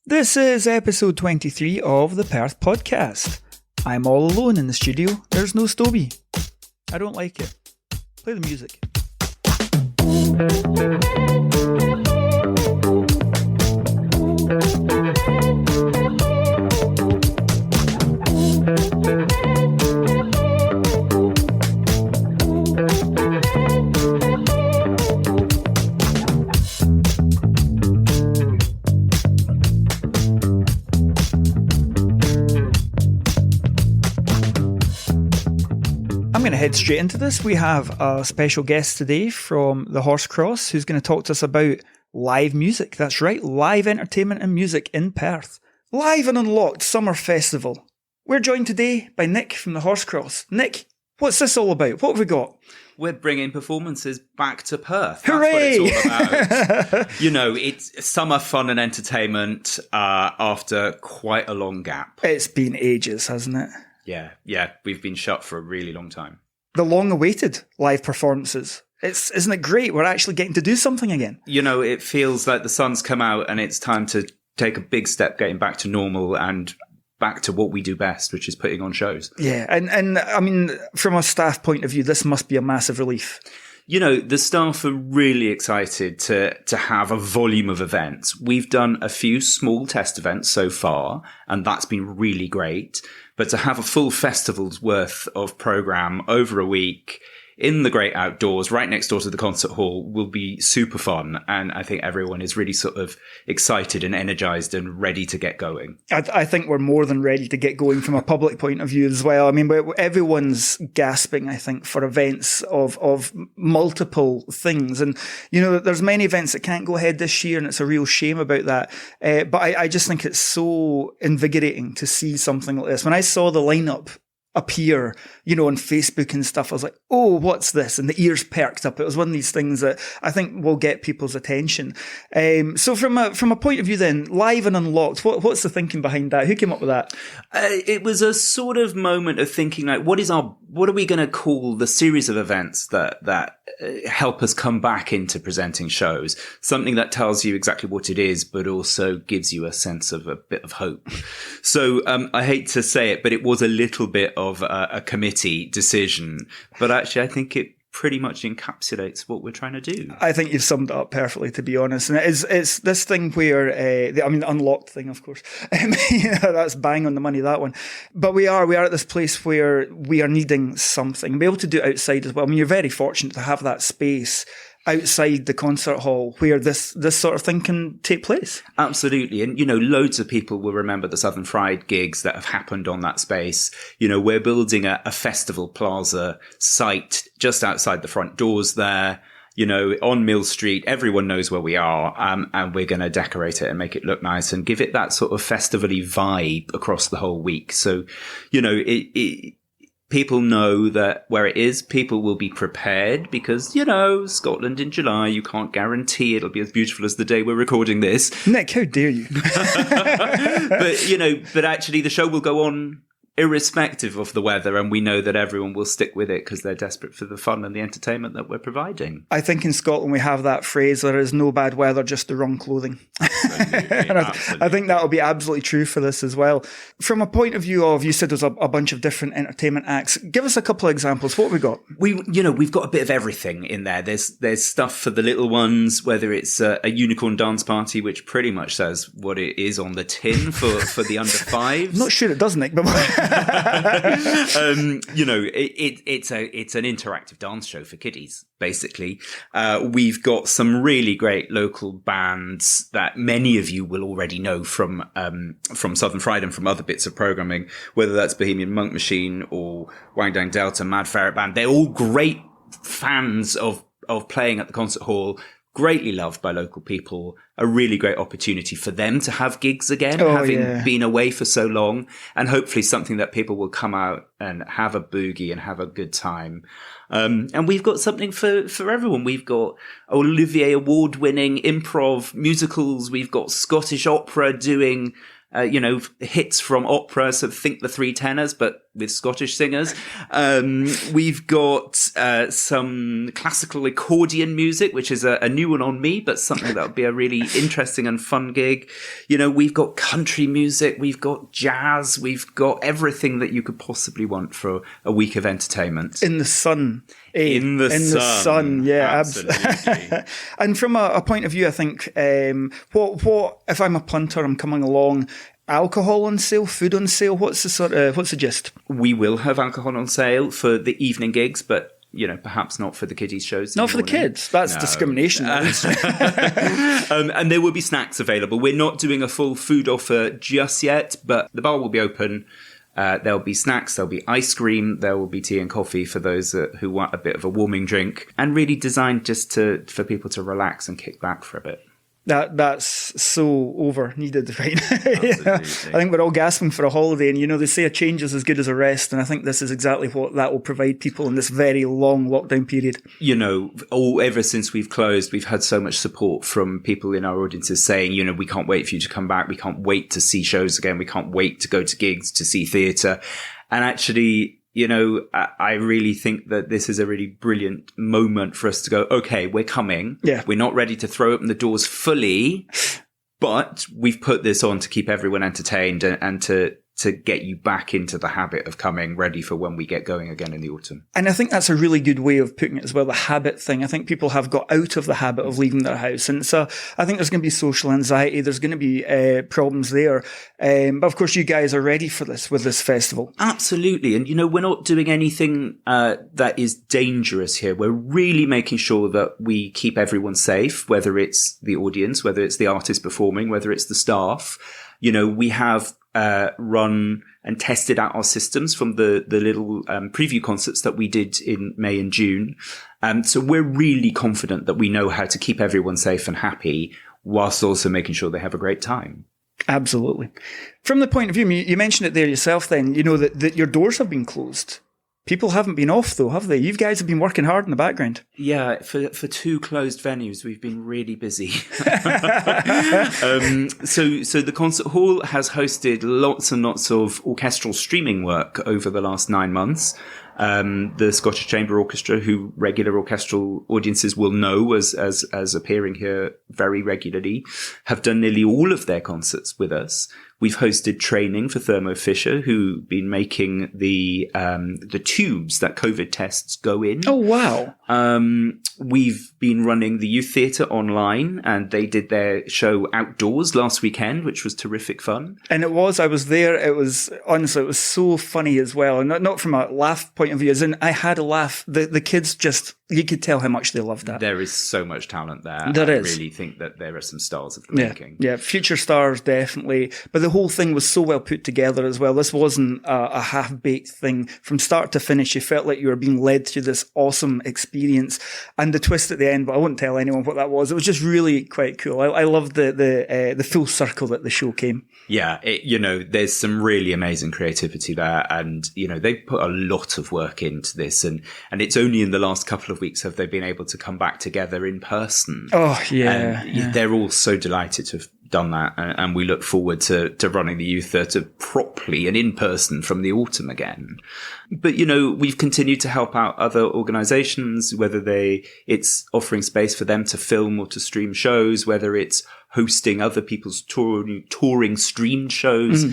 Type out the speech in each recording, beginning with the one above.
This is episode 23 of the Perth Podcast. I'm all alone in the studio. There's no Stoby. I don't like it. Play the music. I'm going to head straight into this. We have a special guest today from the Horsecross who's going to talk to us about live music. That's right, live entertainment and music in Perth. Live and Unlocked Summer Festival. We're joined today by Nick from the Horsecross. Nick, what's this all about? What have we got? We're bringing performances back to Perth. That's Hooray! what it's all about. You know, it's summer fun and entertainment after quite a long gap. It's been ages, hasn't it? Yeah. We've been shut for a really long time. The long-awaited live performances. Isn't it great? We're actually getting to do something again. You know, it feels like the sun's come out and it's time to take a big step getting back to normal and back to what we do best, which is putting on shows. Yeah, and I mean, from a staff point of view, this must be a massive relief. You know, the staff are really excited to have a volume of events. We've done a few small test events so far, and that's been really great. But to have a full festival's worth of program over a week in the great outdoors, right next door to the concert hall, will be super fun. And I think everyone is really sort of excited and energized and ready to get going. I think we're more than ready to get going from a public point of view as well. I mean, everyone's gasping, I think, for events of multiple things. And, you know, there's many events that can't go ahead this year, and it's a real shame about that. But I just think it's so invigorating to see something like this. When I saw the lineup appear, you know, on Facebook and stuff, I was like, oh, what's this? And the ears perked up. It was one of these things that I think will get people's attention. So from a point of view then, live and unlocked, what's the thinking behind that? Who came up with that? It was a sort of moment of thinking, like, what are we going to call the series of events that help us come back into presenting shows? Something that tells you exactly what it is, but also gives you a sense of a bit of hope. So I hate to say it, but it was a little bit of a committee decision. But actually, I think it pretty much encapsulates what we're trying to do. I think you've summed it up perfectly, to be honest. And it's this thing where, the unlocked thing, of course. That's bang on the money, that one. But we are at this place where we are needing something and be able to do it outside as well. I mean, you're very fortunate to have that space outside the concert hall where this sort of thing can take place. Absolutely. And, you know, loads of people will remember the Southern Fried gigs that have happened on that space. You know, we're building a festival plaza site just outside the front doors there, you know, on Mill Street. Everyone knows where we are. And we're going to decorate it and make it look nice and give it that sort of festival-y vibe across the whole week. So, you know, people know that where it is, people will be prepared because, you know, Scotland in July, you can't guarantee it'll be as beautiful as the day we're recording this. Nick, how dare you? But actually the show will go on irrespective of the weather, and we know that everyone will stick with it because they're desperate for the fun and the entertainment that we're providing. I think in Scotland we have that phrase, there is no bad weather, just the wrong clothing. Absolutely. I think that'll be absolutely true for this as well. From a point of view of, you said there's a bunch of different entertainment acts. Give us a couple of examples. What have we got? We've got a bit of everything in there. There's stuff for the little ones, whether it's a unicorn dance party, which pretty much says what it is on the tin for the under fives. I'm not sure it does, Nick, but you know, it's an interactive dance show for kiddies, basically. We've got some really great local bands that many of you will already know from Southern Fried and from other bits of programming, whether that's Bohemian Monk Machine or Wang Dang Delta, Mad Ferret Band. They're all great fans of playing at the concert hall. Greatly loved by local people, a really great opportunity for them to have gigs again, having been away for so long, and hopefully something that people will come out and have a boogie and have a good time. And we've got something for everyone. We've got Olivier Award-winning improv musicals. We've got Scottish opera doing, hits from opera. So think the Three Tenors, but with Scottish singers. We've got some classical accordion music, which is a new one on me, but something that would be a really interesting and fun gig. You know, we've got country music, we've got jazz, we've got everything that you could possibly want for a week of entertainment. In the sun. In the sun. Yeah, absolutely. And from a point of view, I think, what if I'm a punter, I'm coming along, alcohol on sale, food on sale, what's the gist? We will have alcohol on sale for the evening gigs, but you know, perhaps not for the kiddies shows. Not for the kids. That's discrimination. And there will be snacks available. We're not doing a full food offer just yet, but the bar will be open. There'll be snacks, there'll be ice cream, there will be tea and coffee for those who want a bit of a warming drink, and really designed just for people to relax and kick back for a bit. That's so over needed right now. Absolutely. I think we're all gasping for a holiday, and you know, they say a change is as good as a rest, and I think this is exactly what that will provide people in this very long lockdown period. You know, ever since we've closed, we've had so much support from people in our audiences saying, you know, we can't wait for you to come back, we can't wait to see shows again, we can't wait to go to gigs, to see theatre. And actually, you know, I really think that this is a really brilliant moment for us to go, okay, we're coming. Yeah. We're not ready to throw open the doors fully, but we've put this on to keep everyone entertained and to get you back into the habit of coming ready for when we get going again in the autumn. And I think that's a really good way of putting it as well, the habit thing. I think people have got out of the habit of leaving their house. And so I think there's going to be social anxiety. There's going to be problems there. But of course, you guys are ready for this with this festival. Absolutely. And, you know, we're not doing anything that is dangerous here. We're really making sure that we keep everyone safe, whether it's the audience, whether it's the artist performing, whether it's the staff. You know, we have run and tested out our systems from the little preview concerts that we did in May and June. So we're really confident that we know how to keep everyone safe and happy whilst also making sure they have a great time. Absolutely. From the point of view, you mentioned it there yourself then, you know, that your doors have been closed. People haven't been off though, have they? You guys have been working hard in the background. Yeah, for two closed venues, we've been really busy. So the concert hall has hosted lots and lots of orchestral streaming work over the last 9 months. The Scottish Chamber Orchestra, who regular orchestral audiences will know as appearing here very regularly, have done nearly all of their concerts with us. We've hosted training for Thermo Fisher, who've been making the tubes that COVID tests go in. Oh, wow. We've been running the youth theatre online, and they did their show outdoors last weekend, which was terrific fun. And I was there. It was, honestly, it was so funny as well. And not from a laugh point of view, as in I had a laugh. The kids just, you could tell how much they loved that. There is so much talent there. There I is. really think that there are some stars of the making. Yeah, future stars, definitely. But the whole thing was so well put together as well. This wasn't a half-baked thing. From start to finish, you felt like you were being led through this awesome experience. And the twist at the end, but I won't tell anyone what that was. It was just really quite cool. I loved the full circle that the show came. Yeah, you know, there's some really amazing creativity there, and you know, they've put a lot of work into this, and it's only in the last couple of weeks have they been able to come back together in person. Oh yeah, they're all so delighted to have done that, and we look forward to running the youth theatre properly and in person from the autumn again. But you know, we've continued to help out other organisations, whether it's offering space for them to film or to stream shows, whether it's hosting other people's touring streamed shows,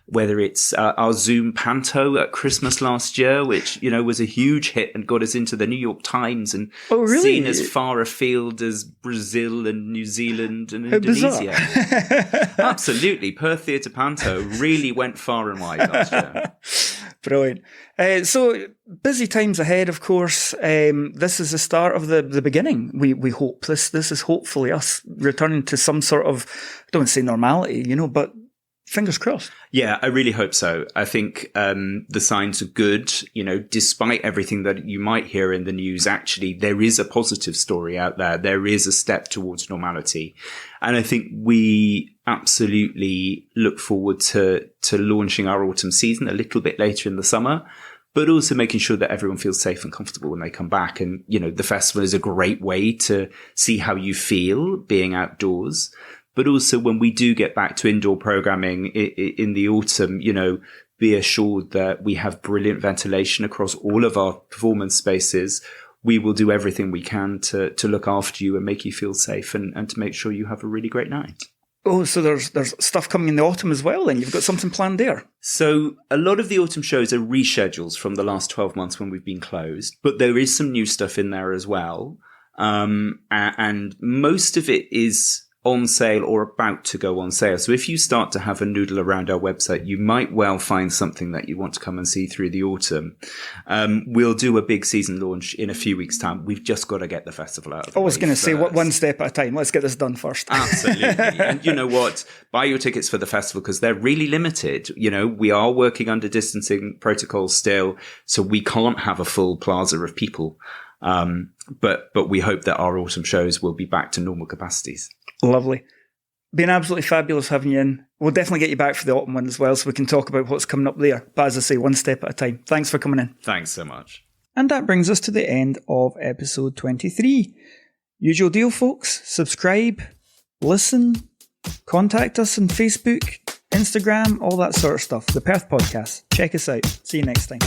whether it's our Zoom Panto at Christmas last year, which, you know, was a huge hit and got us into the New York Times and seen as far afield as Brazil and New Zealand and Indonesia. Absolutely. Perth Theatre Panto really went far and wide last year. Brilliant. So busy times ahead, of course. This is the start of the beginning. We hope this is hopefully us returning to some sort of, I don't want to say normality, you know, but fingers crossed. Yeah, I really hope so. I think the signs are good. You know, despite everything that you might hear in the news, actually, there is a positive story out there. There is a step towards normality. And I think we absolutely look forward to launching our autumn season a little bit later in the summer, but also making sure that everyone feels safe and comfortable when they come back. And, you know, the festival is a great way to see how you feel being outdoors. But also when we do get back to indoor programming in the autumn, you know, be assured that we have brilliant ventilation across all of our performance spaces. We will do everything we can to look after you and make you feel safe and to make sure you have a really great night. Oh, so there's stuff coming in the autumn as well then? You've got something planned there? So a lot of the autumn shows are reschedules from the last 12 months when we've been closed, but there is some new stuff in there as well. And most of it is on sale or about to go on sale. So if you start to have a noodle around our website, you might well find something that you want to come and see through the autumn. We'll do a big season launch in a few weeks' time. We've just got to get the festival out of the way. I was going to say, one step at a time. Let's get this done first. Absolutely. And you know what? Buy your tickets for the festival because they're really limited. You know, we are working under distancing protocols still, so we can't have a full plaza of people. But we hope that our autumn shows will be back to normal capacities. Lovely. Been absolutely fabulous having you in. We'll definitely get you back for the autumn one as well so we can talk about what's coming up there. But as I say, one step at a time. Thanks for coming in. Thanks so much. And that brings us to the end of episode 23. Usual deal, folks. Subscribe, listen, contact us on Facebook, Instagram, all that sort of stuff. The Perth Podcast. Check us out. See you next time.